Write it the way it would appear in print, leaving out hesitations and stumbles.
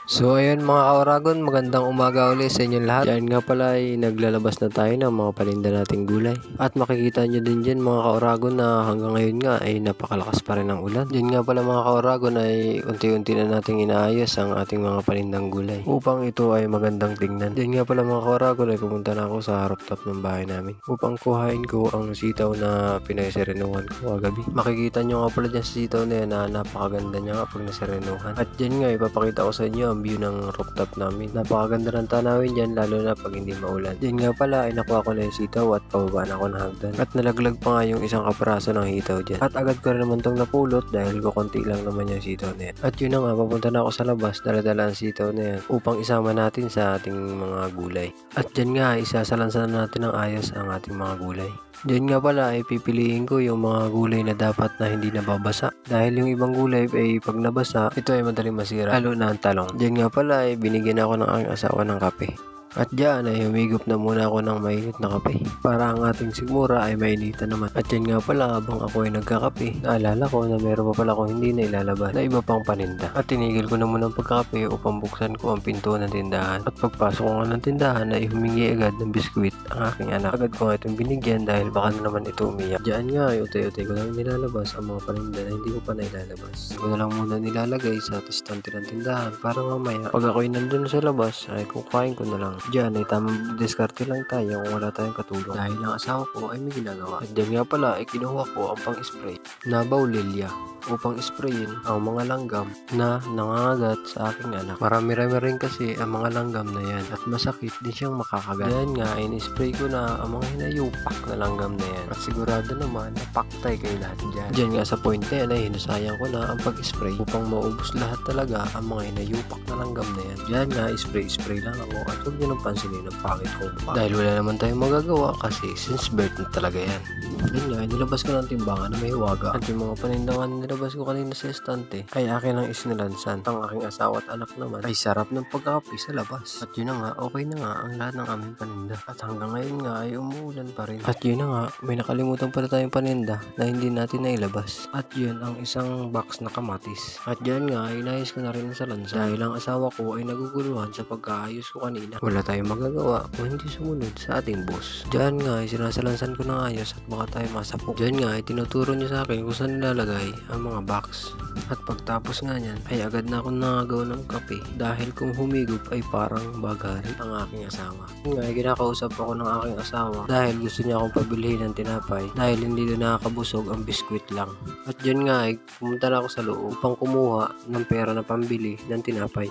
So ayun mga kauragon, magandang umaga ulit sa inyong lahat. Diyan nga pala ay naglalabas na tayo ng mga paninda nating gulay. At makikita nyo din dyan mga kauragon na hanggang ngayon nga ay napakalakas pa rin ang ulan. Diyan nga pala mga kauragon ay unti-unti na nating inaayos ang ating mga panindang gulay upang ito ay magandang tingnan. Diyan nga pala mga kauragon ay pumunta na ako sa rooftop ng bahay namin upang kuhain ko ang sitaw na pinagserenuhan ko kagabi. Makikita nyo nga pala dyan sa sitaw na yan na napakaganda niya nga pag naserenuhan. At dyan nga ipapakita ko sa inyo ang view ng rooftop namin. Napakaganda ng tanawin dyan lalo na pag hindi maulan. Diyan nga pala ay nakuha ko na yung sitaw at pababa na ako ng hagdan. At nalaglag pa nga yung isang kapraso ng hitaw dyan. At agad ko rin naman tong napulot dahil kukunti lang naman yung sitaw na yan. At yun na nga, papunta na ako sa labas, daladala ang sitaw na yan upang isama natin sa ating mga gulay. At dyan nga, isasalansan natin ng ayos ang ating mga gulay. Diyan nga pala ay pipiliin ko yung mga gulay na dapat na hindi nababasa. Dahil yung ibang gulay ay pag nabasa, ito ay madaling masira. Lalo na ang talong. Diyan nga pala ay binigyan ako ng aking asawa ng kape. At diyan ay humigop na muna ako ng mainit na kape para ang ating sigmura ay mainitan naman. At yan nga pala habang ako ay nagkakape, naalala ko na meron pa pala akong hindi na ilalabas na iba pang paninda. At tinigil ko na muna ang pagkakape upang buksan ko ang pinto ng tindahan. At pagpasok ko nga ng tindahan ay humingi agad ng biskwit ang aking anak. Agad ko nga itong binigyan dahil baka na naman ito umiyak. Diyan nga ay utay-utay ko lang nilalabas ang mga paninda na hindi ko pa nailalabas. Ko na lang muna nilalagay sa tistante ng tindahan para mamaya pag ako'y nandun sa labas ay kukain ko na lang. Diyan ay tamang diskarte lang tayo kung wala tayong katulong dahil ang asawa ko ay may ginagawa. At diyan nga pala ay kinuha ko ang pang-spray na baulilya upang sprayin ang mga langgam na nangangagat sa aking anak. Marami-rami rin kasi ang mga langgam na yan at masakit din siyang makakagat. Diyan nga ay in-spray ko na ang mga hinayupak na langgam na yan at sigurado naman na paktay kayo lahat dyan. Diyan nga sa point na yan ay hinasayang ko na ang pag-spray upang maubos lahat talaga ang mga hinayupak na langgam na yan. Diyan nga spray lang ako at huwag nyo nang pansinin ang pangit kong mukha. Dahil wala naman tayong magagawa kasi since birth na talaga yan. Diyan nga, nilabas ko ng timbangan na may huwaga at yung mga panindangan nilabas ko kanina sa estante ay akin ang isnilansan. Ang aking asawa at anak naman ay sarap ng pagkakape sa labas. At yun na nga, okay na nga ang lahat ng aming paninda. At hanggang ngayon nga ay umuulan pa rin. At yun na nga, may nakalimutan pala tayong paninda na hindi natin nailabas. At yun ang isang box na kamatis. At dyan nga ay inayos ko na rin sa lansa dahil ang asawa ko ay naguguluhan sa pagkaayos ko kanina. Wala tayong magagawa kung hindi sumunod sa ating boss. Dyan nga ay sinasalansan ko ng ayos at baka tayo masapok. Dyan nga ay tinuturo niya sa akin kung saan nilalagay ang mga box. At pagtapos nga niyan ay agad na ako nangagaw ng kape dahil kung humigop ay parang bagari ang aking asawa. Nga ay kinakausap ako ng aking asawa dahil gusto niya akong pabilhin ng tinapay dahil hindi doon nakakabusog ang biskwit lang. At dyan nga ay pumunta na ako sa loob upang kumuha ng pera na pambili ng tinapay.